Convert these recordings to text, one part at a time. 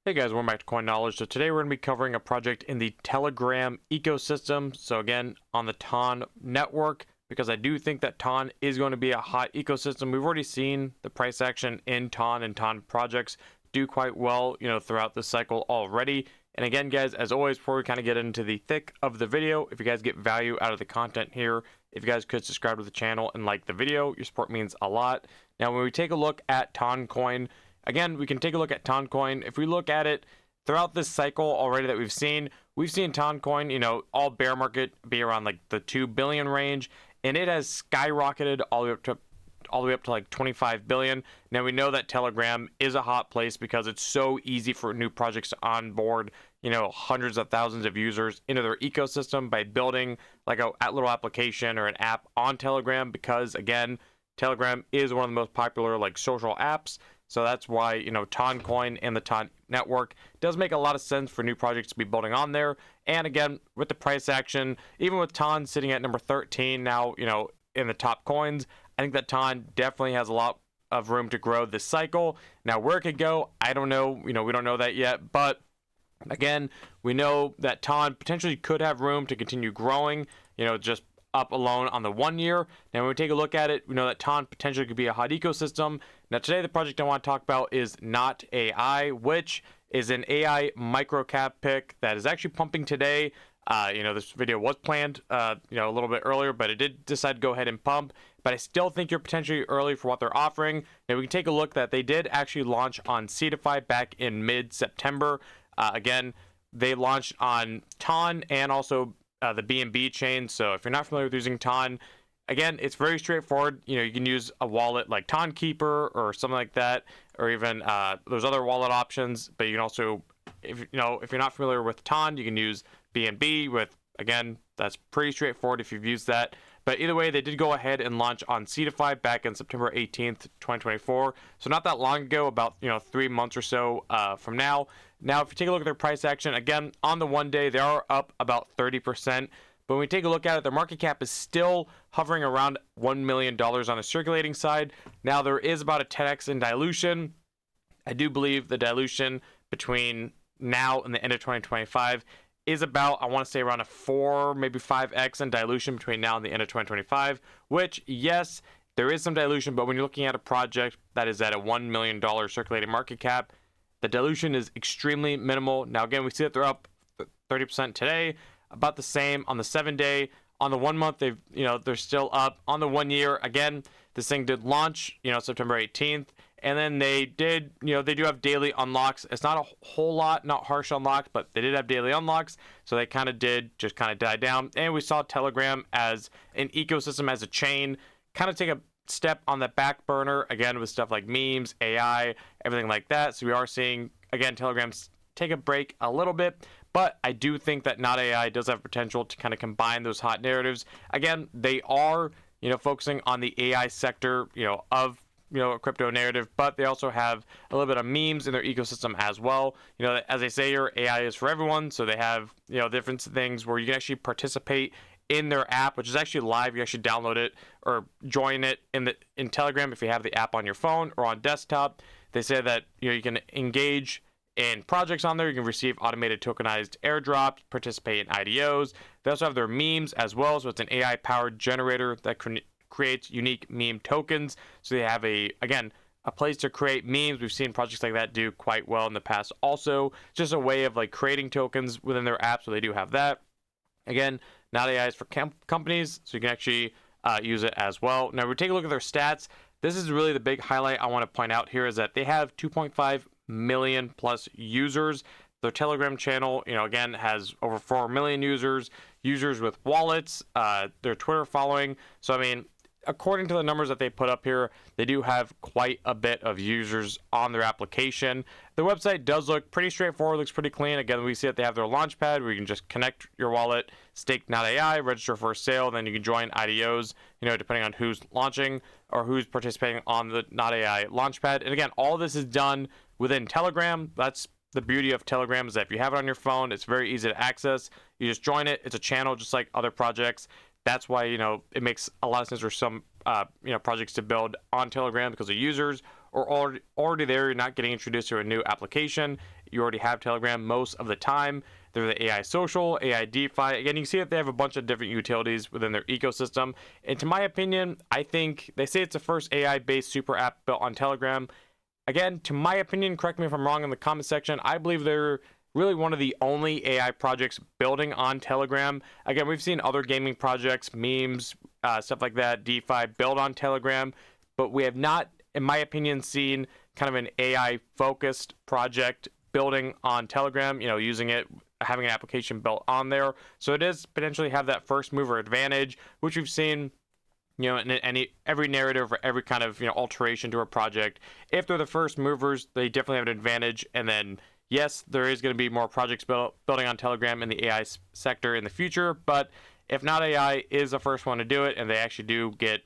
Hey guys, welcome back to Coin Knowledge. So today we're going to be covering a project in the Telegram ecosystem. So again, on the TON network, because I do think that TON is going to be a hot ecosystem. We've already seen the price action in TON and TON projects do quite well, throughout this cycle already. And again, guys, as always, before we kind of get into the thick of the video, if you guys get value out of the content here, if you guys could subscribe to the channel and like the video, your support means a lot. Now, when we take a look at TON coin, again, we can take a look at TON coin. If we look at it throughout this cycle already that we've seen TON coin, all bear market be around like the 2 billion range, and it has skyrocketed all the way up to like 25 billion. Now we know that Telegram is a hot place because it's so easy for new projects to onboard, hundreds of thousands of users into their ecosystem by building like a little application or an app on Telegram, because again, Telegram is one of the most popular like social apps. So that's why, TON coin and the TON network does make a lot of sense for new projects to be building on there. And again, with the price action, even with TON sitting at number 13 now, in the top coins, I think that TON definitely has a lot of room to grow this cycle. Now, where it could go, I don't know. We don't know that yet. But again, we know that TON potentially could have room to continue growing, just up alone on the 1 year. Now, when we take a look at it, we know that TON potentially could be a hot ecosystem. Now, today, the project I want to talk about is NOTAI, which is an AI microcap pick that is actually pumping today. This video was planned, a little bit earlier, but it did decide to go ahead and pump. But I still think you're potentially early for what they're offering. Now, we can take a look that they did actually launch on CeDeFi back in mid-September. Again, they launched on TON and also the BNB chain. So if you're not familiar with using TON, again, it's very straightforward. You can use a wallet like TON Keeper or something like that, or even there's other wallet options. But you can also, if you're not familiar with TON, you can use BNB with, again, that's pretty straightforward if you've used that. But either way, they did go ahead and launch on CeDeFi back in September 18th, 2024. So not that long ago, about 3 months or so from now. Now, if you take a look at their price action, again, on the 1 day, they are up about 30%. But when we take a look at it, their market cap is still hovering around $1 million on the circulating side. Now, there is about a 10x in dilution. I do believe the dilution between now and the end of 2025 is about, I want to say, around a 4, maybe 5x in dilution between now and the end of 2025, which, yes, there is some dilution, but when you're looking at a project that is at a $1 million circulating market cap, the dilution is extremely minimal. Now, again, we see that they're up 30% today, about the same on the 7-day. On the 1 month, they're still up. On the 1 year, again, this thing did launch, September 18th. And then they did, they do have daily unlocks. It's not a whole lot, not harsh unlocks, but they did have daily unlocks. So they kind of did just kind of die down. And we saw Telegram as an ecosystem, as a chain, kind of take a step on the back burner, again, with stuff like memes, AI, everything like that. So we are seeing, again, Telegram take a break a little bit. But I do think that NOTAI does have potential to kind of combine those hot narratives. Again, they are, focusing on the AI sector, of a crypto narrative, but they also have a little bit of memes in their ecosystem as well. As they say here, AI is for everyone. So they have, different things where you can actually participate in their app, which is actually live. You actually download it or join it in Telegram if you have the app on your phone or on desktop. They say that, you can engage in projects on there. You can receive automated tokenized airdrops, participate in IDOs. They also have their memes as well. So it's an AI powered generator that creates unique meme tokens. So they have a place to create memes. We've seen projects like that do quite well in the past. Also, just a way of like creating tokens within their app. So they do have that. Again, NOTAI is for companies, so you can actually use it as well. Now, we take a look at their stats. This is really the big highlight I want to point out here, is that they have 2.5 million plus users. Their Telegram channel, again, has over 4 million users with wallets, their Twitter following. So, I mean, according to the numbers that they put up here, they do have quite a bit of users on their application. The website does look pretty straightforward, looks pretty clean. Again, we see that they have their launchpad where you can just connect your wallet, stake NOTAI, register for a sale, then you can join IDOs, depending on who's launching or who's participating on the NOTAI launchpad. And again, all this is done within Telegram. That's the beauty of Telegram, is that if you have it on your phone, it's very easy to access. You just join it. It's a channel just like other projects. That's why, it makes a lot of sense for some, projects to build on Telegram, because the users are already there. You're not getting introduced to a new application. you already have Telegram most of the time. They're the AI social, AI DeFi. Again, you can see that they have a bunch of different utilities within their ecosystem. And to my opinion, I think they say it's the first AI-based super app built on Telegram. Again, to my opinion, correct me if I'm wrong in the comment section, I believe they're really one of the only AI projects building on Telegram. Again, we've seen other gaming projects, memes, stuff like that, DeFi, build on Telegram, but we have not, in my opinion, seen kind of an AI-focused project building on Telegram, using it, having an application built on there. So it is potentially have that first mover advantage, which we've seen, in every narrative or every kind of, alteration to a project. If they're the first movers, they definitely have an advantage. And then, yes, there is going to be more projects building on Telegram in the AI sector in the future. But if not AI is the first one to do it, and they actually do get,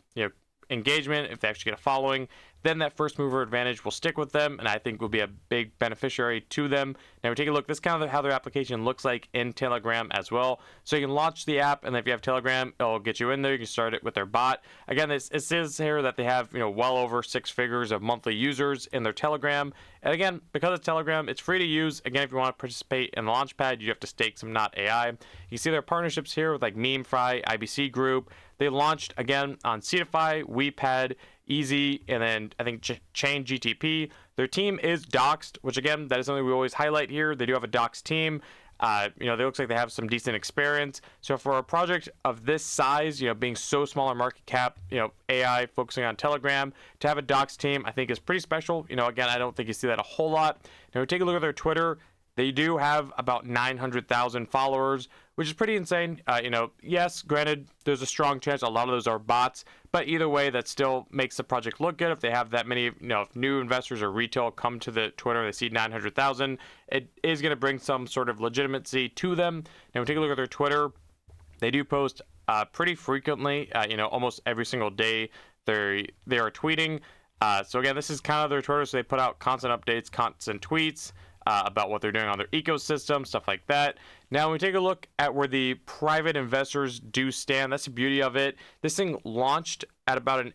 engagement, if they actually get a following, then that first mover advantage will stick with them, and I think will be a big beneficiary to them. Now we take a look, this is kind of how their application looks like in Telegram as well. So you can launch the app, and if you have Telegram, it'll get you in there. You can start it with their bot. Again, it says here that they have, well over 6 figures of monthly users in their Telegram. And again, because it's Telegram, it's free to use. Again, if you want to participate in the Launchpad, you have to stake some NOTAI. You can see their partnerships here with like MemeFi, IBC Group. They launched again on Cetify, WePad, Easy, and then I think Chain GTP. Their team is doxed, which again, that is something we always highlight here. They do have a doxed team. They looks like they have some decent experience. So for a project of this size, being so small in market cap, AI focusing on Telegram, to have a doxed team, I think is pretty special. Again, I don't think you see that a whole lot. Now, take a look at their Twitter. They do have about 900,000 followers, which is pretty insane. Yes, granted, there's a strong chance a lot of those are bots, but either way, that still makes the project look good. If they have that many, if new investors or retail come to the Twitter, they see 900,000, it is going to bring some sort of legitimacy to them. Now, we take a look at their Twitter. They do post pretty frequently, almost every single day they are tweeting. So again, this is kind of their Twitter, so they put out constant updates, constant tweets, about what they're doing on their ecosystem, stuff like that. Now, when we take a look at where the private investors do stand, that's the beauty of it. This thing launched at about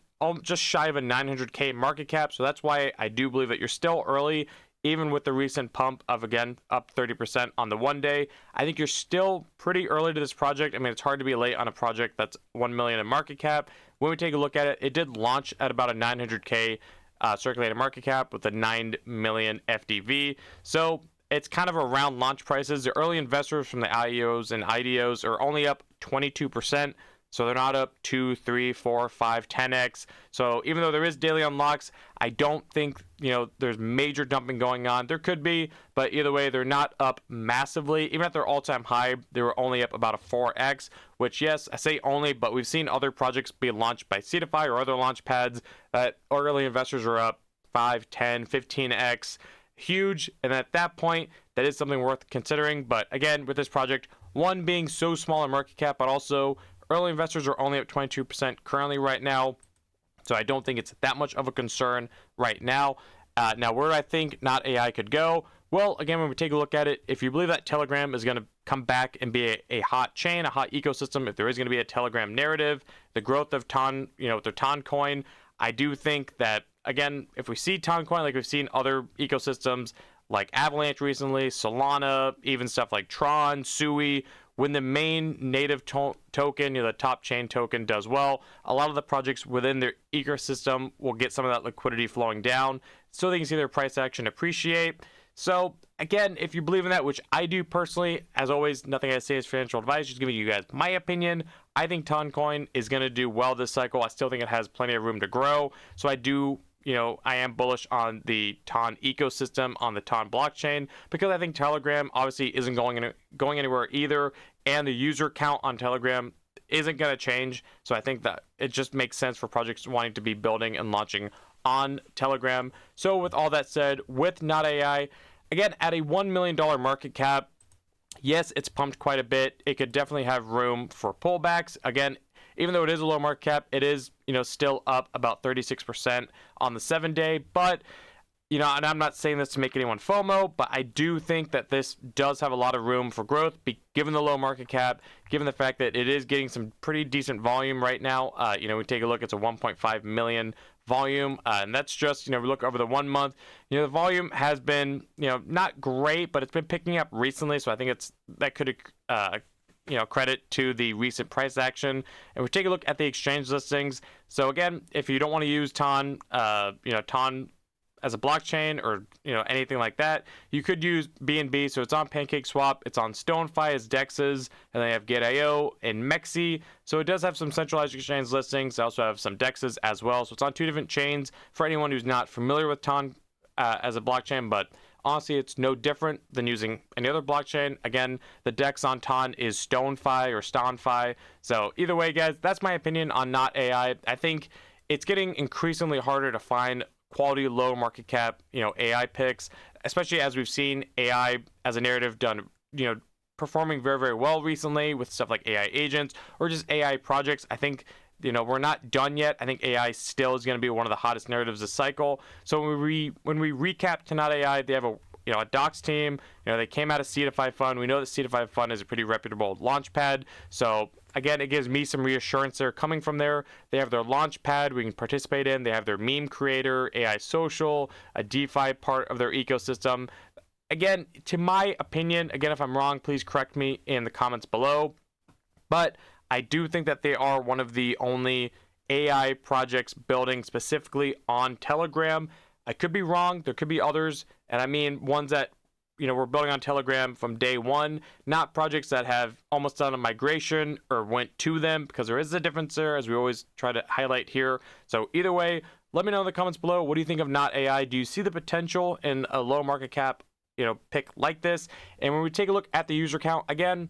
just shy of a 900K market cap, so that's why I do believe that you're still early, even with the recent pump of, again, up 30% on the one day. I think you're still pretty early to this project. I mean, it's hard to be late on a project that's 1 million in market cap. When we take a look at it, it did launch at about a 900K circulated market cap with a 9 million FDV. So it's kind of around launch prices. The early investors from the IEOs and IDOs are only up 22%. So they're not up 2, 3, 4, 5, 10x. So even though there is daily unlocks, I don't think, there's major dumping going on. There could be, but either way, they're not up massively. Even at their all-time high, they were only up about a 4x, which, yes, I say only, but we've seen other projects be launched by Cetify or other launch pads that early investors are up 5, 10, 15x. Huge. And at that point, that is something worth considering. But again, with this project, one being so small in market cap, but also early investors are only up 22% currently right now, so I don't think it's that much of a concern right now. Now, where I think NOTAI could go, well, again, when we take a look at it, if you believe that Telegram is going to come back and be a hot chain, a hot ecosystem, if there is going to be a Telegram narrative, the growth of Ton, the Ton coin, I do think that, again, if we see Ton coin like we've seen other ecosystems like Avalanche recently, Solana, even stuff like Tron, Sui, when the main native token, the top chain token does well, a lot of the projects within their ecosystem will get some of that liquidity flowing down so they can see their price action appreciate. So again, if you believe in that, which I do personally, as always, nothing I say is financial advice, just giving you guys my opinion. I think Toncoin is going to do well this cycle. I still think it has plenty of room to grow. So I do, I am bullish on the Ton ecosystem, on the Ton blockchain, because I think Telegram obviously isn't going anywhere either, and the user count on Telegram isn't going to change. So I think that it just makes sense for projects wanting to be building and launching on Telegram. So with all that said, with NOTAI, again, at a $1 million market cap, yes, it's pumped quite a bit. It could definitely have room for pullbacks. Again, even though it is a low market cap, it is, still up about 36% on the 7-day. But, and I'm not saying this to make anyone FOMO, but I do think that this does have a lot of room for growth, given the low market cap, given the fact that it is getting some pretty decent volume right now. We take a look, it's a 1.5 million volume, and that's just, we look over the 1 month. The volume has been, not great, but it's been picking up recently, so I think that could credit to the recent price action. And we take a look at the exchange listings. So again, if you don't want to use TON, TON as a blockchain or anything like that, you could use BNB. So it's on PancakeSwap, it's on StoneFi as DEXs, and they have Gate.io and Mexi. So it does have some centralized exchange listings. They also have some DEXs as well. So it's on 2 different chains for anyone who's not familiar with TON as a blockchain, but honestly, it's no different than using any other blockchain. Again, the DEX on TON is StoneFi or StonFi. So either way, guys, that's my opinion on NOTAI. I think it's getting increasingly harder to find quality, low market cap, AI picks, especially as we've seen AI as a narrative done, performing very, very well recently with stuff like AI agents or just AI projects. I think, we're not done yet. I think AI still is going to be one of the hottest narratives this cycle. So when we recap to NOTAI, they have a docs team. They came out of Seedify Fund. We know that Seedify Fund is a pretty reputable launch pad. So again, it gives me some reassurance there coming from there. They have their launch pad we can participate in. They have their meme creator, AI social, a DeFi part of their ecosystem. Again, to my opinion, again, if I'm wrong, please correct me in the comments below. But I do think that they are one of the only AI projects building specifically on Telegram. I could be wrong. There could be others. And I mean ones that, we're building on Telegram from day one, not projects that have almost done a migration or went to them, because there is a difference there, as we always try to highlight here. So either way, let me know in the comments below. What do you think of NOTAI? Do you see the potential in a low market cap, pick like this? And when we take a look at the user count, again,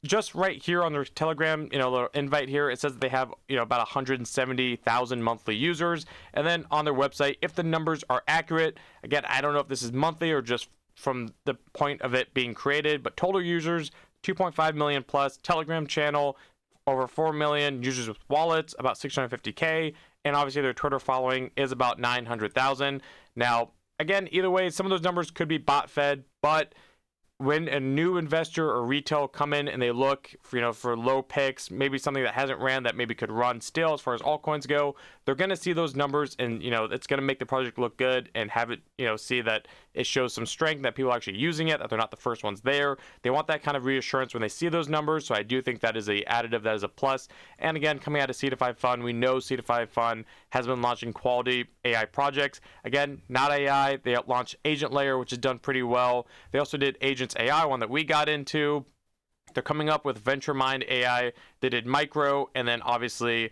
just right here on their Telegram, little invite here, it says that they have, about 170,000 monthly users. And then on their website, if the numbers are accurate, again, I don't know if this is monthly or just from the point of it being created, but total users, 2.5 million plus, Telegram channel, over 4 million, users with wallets, about 650K. And obviously their Twitter following is about 900,000. Now, again, either way, some of those numbers could be bot fed, but when a new investor or retail come in and they look for, for low picks, maybe something that hasn't ran that maybe could run still as far as altcoins go, they're going to see those numbers and, it's going to make the project look good and have it, see that it shows some strength, that people are actually using it, that they're not the first ones there. They want that kind of reassurance when they see those numbers. So I do think that is a additive, that is a plus. And again, coming out of Seedify Fund, we know Seedify Fund has been launching quality AI projects. Again, NOTAI, they launched Agent Layer, which has done pretty well. They also did Agents AI, one that we got into. They're coming up with Venture Mind AI. They did Micro, and then obviously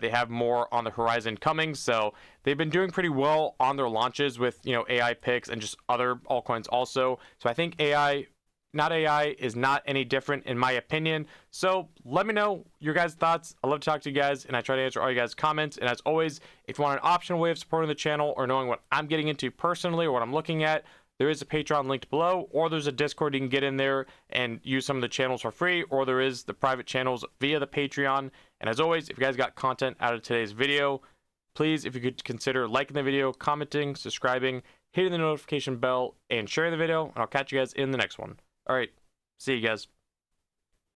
they have more on the horizon coming. So they've been doing pretty well on their launches with AI picks and just other altcoins also. So I think NOTAI is not any different in my opinion. So let me know your guys' thoughts. I love to talk to you guys, and I try to answer all you guys' comments. And as always, if you want an optional way of supporting the channel or knowing what I'm getting into personally or what I'm looking at, there is a Patreon linked below, or there's a Discord you can get in there and use some of the channels for free, or there is the private channels via the Patreon. And as always, if you guys got content out of today's video, please, if you could consider liking the video, commenting, subscribing, hitting the notification bell, and sharing the video, and I'll catch you guys in the next one. All right, see you guys.